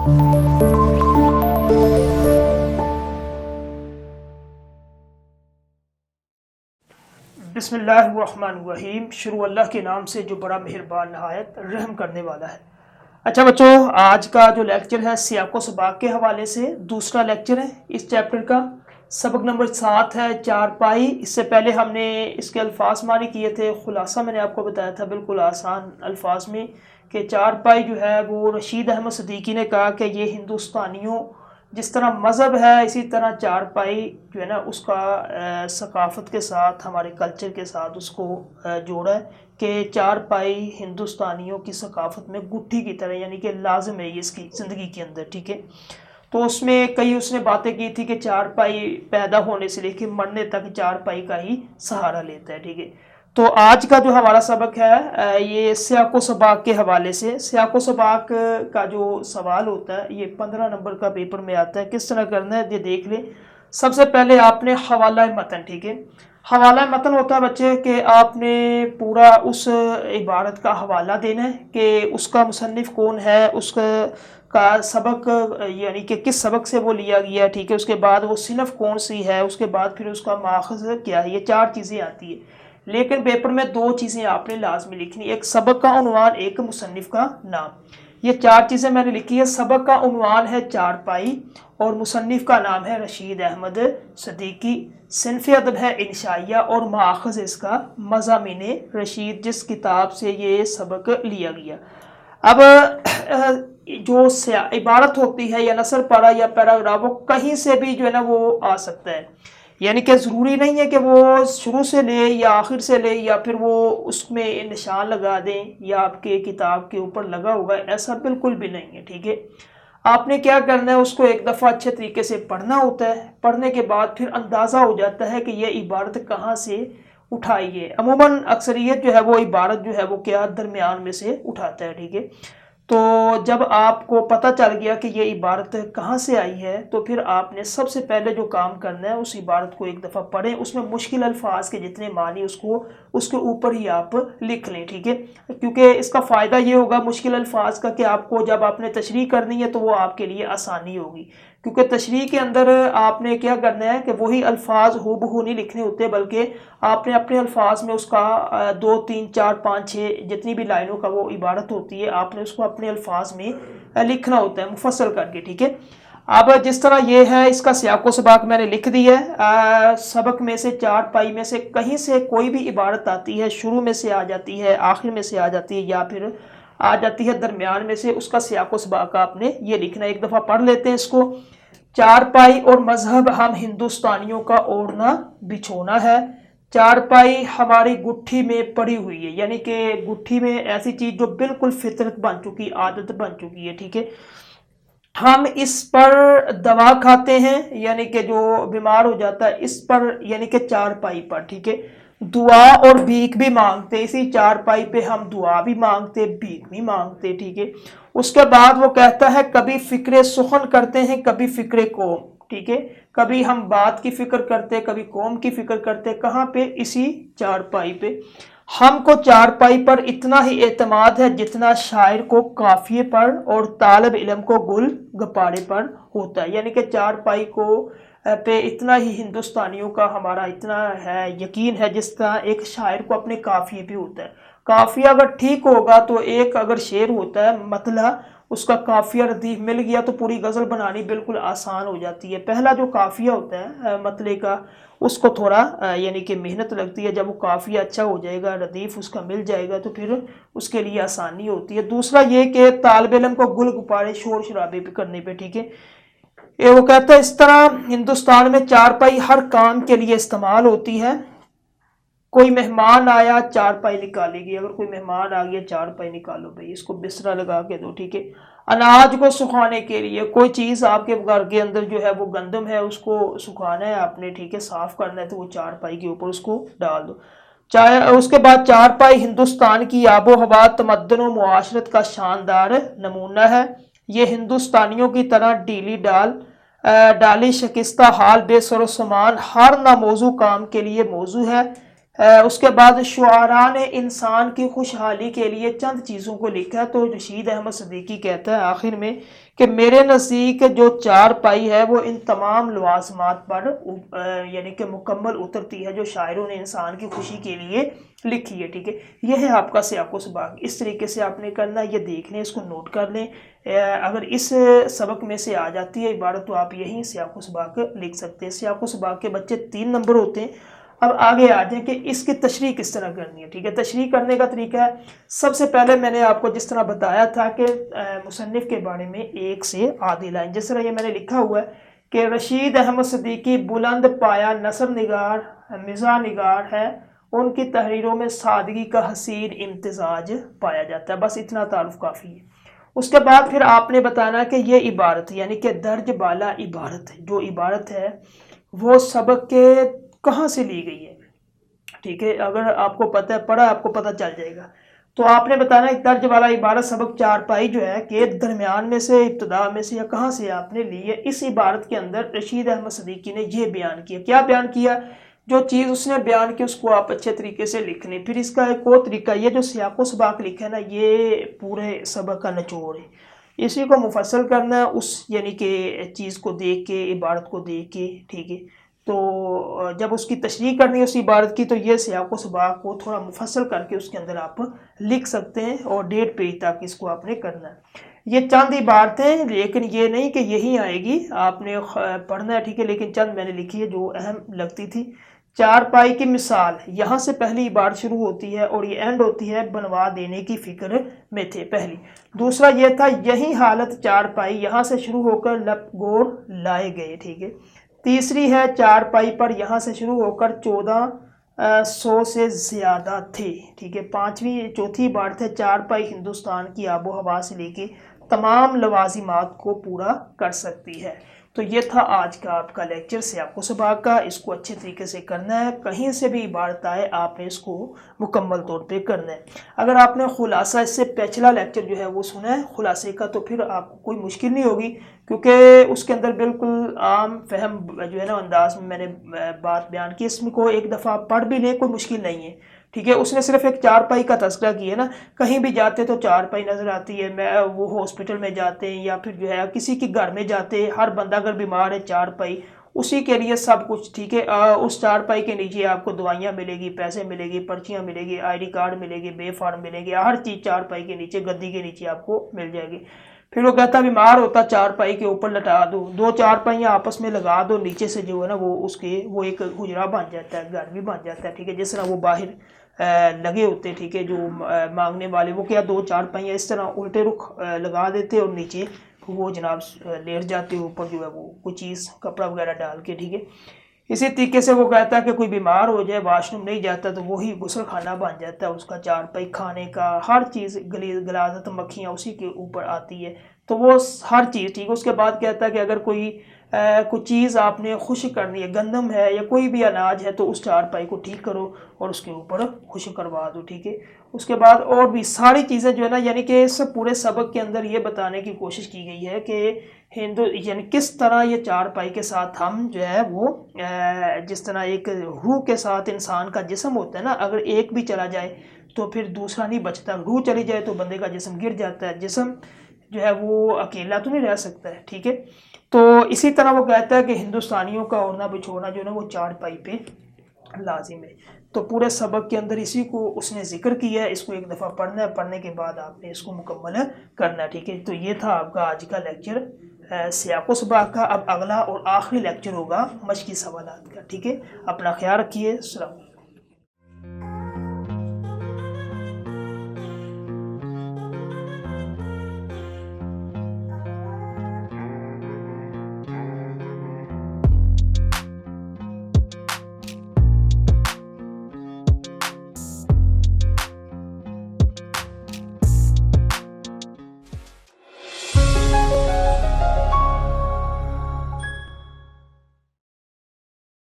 بسم اللہ الرحمن الرحیم، شروع اللہ کے نام سے جو بڑا مہربان نہایت رحم کرنے والا ہے۔ اچھا بچوں، آج کا جو لیکچر ہے سیاق و سباق کے حوالے سے دوسرا لیکچر ہے اس چیپٹر کا۔ سبق نمبر 7 ہے چارپائی۔ اس سے پہلے ہم نے اس کے الفاظ معنی کیے تھے، خلاصہ میں نے آپ کو بتایا تھا بالکل آسان الفاظ میں کہ چارپائی جو ہے وہ رشید احمد صدیقی نے کہا کہ یہ ہندوستانیوں جس طرح مذہب ہے اسی طرح چارپائی جو ہے نا اس کا ثقافت کے ساتھ، ہمارے کلچر کے ساتھ اس کو جوڑا ہے کہ چارپائی ہندوستانیوں کی ثقافت میں گٹھی کی طرح، یعنی کہ لازم ہے یہ اس کی زندگی کے اندر، ٹھیک ہے۔ تو اس میں کئی اس نے باتیں کی تھی کہ چارپائی پیدا ہونے سے لے کے مرنے تک چارپائی کا ہی سہارا لیتا ہے، ٹھیک ہے۔ تو آج کا جو ہمارا سبق ہے یہ سیاق و سباق کے حوالے سے۔ سیاق و سباق کا جو سوال ہوتا ہے یہ 15 نمبر کا پیپر میں آتا ہے، کس طرح کرنا ہے یہ دیکھ لیں۔ سب سے پہلے آپ نے حوالہ متن، ٹھیک ہے۔ حوالہ متن ہوتا ہے بچے کہ آپ نے پورا اس عبارت کا حوالہ دینا ہے کہ اس کا مصنف کون ہے، اس کا سبق یعنی کہ کس سبق سے وہ لیا گیا، ٹھیک ہے۔ اس کے بعد وہ صنف کون سی ہے، اس کے بعد پھر اس کا ماخذ کیا ہے، یہ 4 چیزیں آتی ہیں۔ لیکن پیپر میں 2 چیزیں آپ نے لازمی لکھنی، ایک سبق کا عنوان، ایک مصنف کا نام۔ یہ 4 چیزیں میں نے لکھی ہے۔ سبق کا عنوان ہے چارپائی اور مصنف کا نام ہے رشید احمد صدیقی، صنف ادب ہے انشائیہ اور ماخذ اس کا مضامین رشید، جس کتاب سے یہ سبق لیا گیا۔ اب جو عبارت ہوتی ہے یا نثر پارہ یا پیراگراف وہ کہیں سے بھی جو ہے نا وہ آ سکتا ہے، یعنی کہ ضروری نہیں ہے کہ وہ شروع سے لے یا آخر سے لے یا پھر وہ اس میں نشان لگا دیں یا آپ کے کتاب کے اوپر لگا ہوگا، ایسا بالکل بھی نہیں ہے، ٹھیک ہے۔ آپ نے کیا کرنا ہے، اس کو ایک دفعہ اچھے طریقے سے پڑھنا ہوتا ہے، پڑھنے کے بعد پھر اندازہ ہو جاتا ہے کہ یہ عبارت کہاں سے اٹھائی ہے۔ عموماً اکثریت جو ہے وہ عبارت جو ہے وہ کیا درمیان میں سے اٹھاتا ہے، ٹھیک ہے۔ تو جب آپ کو پتہ چل گیا کہ یہ عبارت کہاں سے آئی ہے تو پھر آپ نے سب سے پہلے جو کام کرنا ہے اس عبارت کو ایک دفعہ پڑھیں، اس میں مشکل الفاظ کے جتنے معنی اس کے اوپر ہی آپ لکھ لیں، ٹھیک ہے۔ کیونکہ اس کا فائدہ یہ ہوگا مشکل الفاظ کا کہ آپ کو جب آپ نے تشریح کرنی ہے تو وہ آپ کے لیے آسانی ہوگی، کیونکہ تشریح کے اندر آپ نے کیا کرنا ہے کہ وہی الفاظ ہو بہو نہیں لکھنے ہوتے، بلکہ آپ نے اپنے الفاظ میں اس کا 2 3 4 5 6 جتنی بھی لائنوں کا وہ عبارت ہوتی ہے آپ نے اس کو اپنے الفاظ میں لکھنا ہوتا ہے مفصل کر کے، ٹھیک ہے۔ اب جس طرح یہ ہے اس کا سیاق و سباق میں نے لکھ دی ہے۔ سبق میں سے چارپائی میں سے کہیں سے کوئی بھی عبارت آتی ہے، شروع میں سے آ جاتی ہے، آخر میں سے آ جاتی ہے یا پھر آ جاتی ہے درمیان میں سے، اس کا سیاق و سباق آپ نے یہ لکھنا ہے۔ ایک دفعہ پڑھ لیتے ہیں اس کو۔ چارپائی اور مذہب ہم ہندوستانیوں کا اوڑھنا بچھونا ہے، چارپائی ہماری گٹھی میں پڑی ہوئی ہے، یعنی کہ گٹھی میں ایسی چیز جو بالکل فطرت بن چکی، عادت بن چکی ہے، ٹھیک ہے۔ ہم اس پر دوا کھاتے ہیں، یعنی کہ جو بیمار ہو جاتا ہے اس پر، یعنی کہ چارپائی پر، ٹھیک ہے۔ دعا اور بھیک بھی مانگتے، اسی چارپائی پہ ہم دعا بھی مانگتے بھیک بھی مانگتے، ٹھیک ہے۔ اس کے بعد وہ کہتا ہے کبھی فکر سخن کرتے ہیں کبھی فکر قوم، ٹھیک ہے۔ کبھی ہم بات کی فکر کرتے کبھی قوم کی فکر کرتے، کہاں پہ؟ اسی چارپائی پہ۔ ہم کو چارپائی پر اتنا ہی اعتماد ہے جتنا شاعر کو قافیے پر اور طالب علم کو گل گپاڑے پر ہوتا ہے، یعنی کہ چارپائی کو پہ اتنا ہی ہندوستانیوں کا ہمارا اتنا ہے یقین ہے جس طرح ایک شاعر کو اپنے قافیے پہ ہوتا ہے۔ قافیہ اگر ٹھیک ہوگا تو ایک اگر شعر ہوتا ہے مطلع، اس کا قافیہ ردیف مل گیا تو پوری غزل بنانی بالکل آسان ہو جاتی ہے۔ پہلا جو قافیہ ہوتا ہے مطلع کا اس کو تھوڑا یعنی کہ محنت لگتی ہے، جب وہ قافیہ اچھا ہو جائے گا، ردیف اس کا مل جائے گا تو پھر اس کے لیے آسانی ہوتی ہے۔ دوسرا یہ کہ طالب علم کو گل گپارے شور شرابے پہ کرنے پہ، ٹھیک ہے۔ وہ کہتا ہے اس طرح ہندوستان میں چارپائی ہر کام کے لیے استعمال ہوتی ہے۔ کوئی مہمان آیا چارپائی نکالے گی، اگر کوئی مہمان آ گیا چارپائی نکالو بھائی، اس کو بسترا لگا کے دو، ٹھیک ہے۔ اناج کو سکھانے کے لیے، کوئی چیز آپ کے گھر کے اندر جو ہے وہ گندم ہے اس کو سکھانا ہے آپ نے، ٹھیک ہے، صاف کرنا ہے تو وہ چارپائی کے اوپر اس کو ڈال دو۔ اس کے بعد چارپائی ہندوستان کی آب و ہوا، تمدن و معاشرت کا شاندار نمونہ ہے۔ یہ ہندوستانیوں کی طرح ڈالی شکستہ حال، بے سر و سامان، ہر ناموزوں کام کے لیے موزوں ہے۔ اس کے بعد شعراء نے انسان کی خوشحالی کے لیے چند چیزوں کو لکھا، تو رشید احمد صدیقی کہتا ہے آخر میں کہ میرے نزدیک جو چار پائی ہے وہ ان تمام لوازمات پر یعنی کہ مکمل اترتی ہے جو شاعروں نے انسان کی خوشی کے لیے لکھی ہے، ٹھیک ہے۔ یہ ہے آپ کا سیاق و سباق، اس طریقے سے آپ نے کرنا ہے، یہ دیکھ لیں، اس کو نوٹ کر لیں۔ اگر اس سبق میں سے آ جاتی ہے عبارت تو آپ یہی سیاق و سباق لکھ سکتے ہیں۔ سیاق و سباق کے بچے 3 نمبر ہوتے ہیں۔ اب آگے آ جائیں کہ اس کی تشریح کس طرح کرنی ہے، ٹھیک ہے۔ تشریح کرنے کا طریقہ ہے، سب سے پہلے میں نے آپ کو جس طرح بتایا تھا کہ مصنف کے بارے میں ایک سے آدھی لائن، جس طرح یہ میں نے لکھا ہوا ہے کہ رشید احمد صدیقی بلند پایا نثر نگار مزاح نگار ہے، ان کی تحریروں میں سادگی کا حسین امتزاج پایا جاتا ہے، بس اتنا تعارف کافی ہے۔ اس کے بعد پھر آپ نے بتانا کہ یہ عبارت یعنی کہ درج بالا عبارت جو عبارت ہے وہ سبق کے کہاں سے لی گئی ہے، ٹھیک ہے۔ اگر آپ کو پتہ ہے پڑھا آپ کو پتہ چل جائے گا، تو آپ نے بتانا ایک درج والا عبارت سبق 4 پائی جو ہے کہ درمیان میں سے، ابتدا میں سے، یا کہاں سے آپ نے لی ہے۔ اس عبارت کے اندر رشید احمد صدیقی نے یہ بیان کیا، کیا بیان کیا؟ جو چیز اس نے بیان کی اس کو آپ اچھے طریقے سے لکھ لیں۔ پھر اس کا ایک اور طریقہ یہ جو سیاق و سباق لکھا ہے نا، یہ پورے سبق کا نچوڑ ہے، اسی کو مفصل کرنا ہے، اس یعنی کہ چیز کو دیکھ کے، عبارت کو دیکھ کے، ٹھیک ہے۔ تو جب اس کی تشریح کرنی ہے اس عبارت کی تو یہ سیاق و سباق کو تھوڑا مفصل کر کے اس کے اندر آپ لکھ سکتے ہیں، اور 1.5 پیج تک اس کو آپ نے کرنا ہے۔ یہ چند عبارتیں، لیکن یہ نہیں کہ یہی آئے گی، آپ نے پڑھنا ہے، ٹھیک ہے، لیکن چند میں نے لکھی ہے جو اہم لگتی تھی۔ 4 پائی کی مثال، یہاں سے پہلی عبارت شروع ہوتی ہے اور یہ اینڈ ہوتی ہے بنوا دینے کی فکر میں تھے، پہلی۔ دوسرا یہ تھا یہی حالت 4 پائی، یہاں سے شروع ہو کر لپ گوڑ لائے گئے، ٹھیک ہے۔ تیسری ہے 4 پائی پر، یہاں سے شروع ہو کر 1400 سے زیادہ تھے، ٹھیک ہے۔ چوتھی عبارت ہے 4 پائی ہندوستان کی آب و ہوا سے لے کے تمام لوازمات کو پورا کر سکتی ہے۔ تو یہ تھا آج کا آپ کا لیکچر سیاق و سباق کا، اس کو اچھے طریقے سے کرنا ہے، کہیں سے بھی عبارت آئے آپ نے اس کو مکمل طور پہ کرنا ہے۔ اگر آپ نے خلاصہ اس سے پچھلا لیکچر جو ہے وہ سنا ہے خلاصے کا، تو پھر آپ کو کوئی مشکل نہیں ہوگی، کیونکہ اس کے اندر بالکل عام فہم جو ہے نا انداز میں نے بات بیان کی، اس میں کو ایک دفعہ پڑھ بھی لیں کوئی مشکل نہیں ہے، ٹھیک ہے۔ اس نے صرف ایک 4 پائی کا تذکرہ کیا ہے نا، کہیں بھی جاتے تو 4 پائی نظر آتی ہے، وہ ہاسپٹل میں جاتے ہیں یا پھر جو ہے کسی کے گھر میں جاتے ہیں، ہر بندہ اگر بیمار ہے 4 پائی اسی کے لیے سب کچھ، ٹھیک ہے۔ اس 4 پائی کے نیچے آپ کو دوائیاں ملے گی، پیسے ملے گی، پرچیاں ملے گی، ID کارڈ ملے گی، بے فارم ملے گی، ہر چیز 4 پائی کے نیچے، گدی کے نیچے آپ کو مل جائے گی۔ پھر وہ کہتا بیمار ہوتا 4 پائی کے اوپر لٹا دو، 2 4 پائیاں آپس میں لگا دو، نیچے سے جو ہے نا وہ ایک حجرہ بن جاتا ہے، گھر بھی بن جاتا ہے، ٹھیک ہے۔ جس طرح وہ باہر لگے ہوتے، ٹھیک ہے، جو مانگنے والے، وہ کیا 2 4 پائیاں اس طرح الٹے رخ لگا دیتے اور نیچے وہ جناب لیٹ جاتے، اوپر جو ہے وہ کوئی چیز کپڑا وغیرہ ڈال کے، ٹھیک ہے۔ اسی طریقے سے وہ کہتا ہے کہ کوئی بیمار ہو جائے واش روم نہیں جاتا تو وہی غسل خانہ بن جاتا ہے اس کا، 4 پائی کھانے کا، ہر چیز، غلاظت مکھیاں اسی کے اوپر آتی ہے، تو وہ ہر چیز، ٹھیک ہے۔ اس کے بعد کہتا ہے کہ اگر کوئی چیز آپ نے خشک کرنی ہے، گندم ہے یا کوئی بھی اناج ہے، تو اس 4 پائی کو ٹھیک کرو اور اس کے اوپر خشک کروا دو، ٹھیک ہے۔ اس کے بعد اور بھی ساری چیزیں جو ہے نا، یعنی کہ اس پورے سبق کے اندر یہ بتانے کی کوشش کی گئی ہے کہ یعنی کس طرح یہ 4 پائی کے ساتھ ہم جو ہے وہ جس طرح ایک روح کے ساتھ انسان کا جسم ہوتا ہے نا، اگر ایک بھی چلا جائے تو پھر دوسرا نہیں بچتا، روح چلی جائے تو بندے کا جسم گر جاتا ہے، جسم جو ہے وہ اکیلا تو نہیں رہ سکتا ہے، ٹھیک ہے۔ تو اسی طرح وہ کہتا ہے کہ ہندوستانیوں کا اوڑھنا بچھوڑنا جو ہے نا وہ 4 پائی پہ لازم ہے۔ تو پورے سبق کے اندر اسی کو اس نے ذکر کیا ہے، اس کو ایک دفعہ پڑھنا ہے، پڑھنے کے بعد آپ نے اس کو مکمل کرنا ہے، ٹھیک ہے۔ تو یہ تھا آپ کا آج کا لیکچر سیاق و سباق کا۔ اب اگلا اور آخری لیکچر ہوگا مشقی سوالات کا، ٹھیک ہے۔ اپنا خیال رکھیے، السلام علیکم۔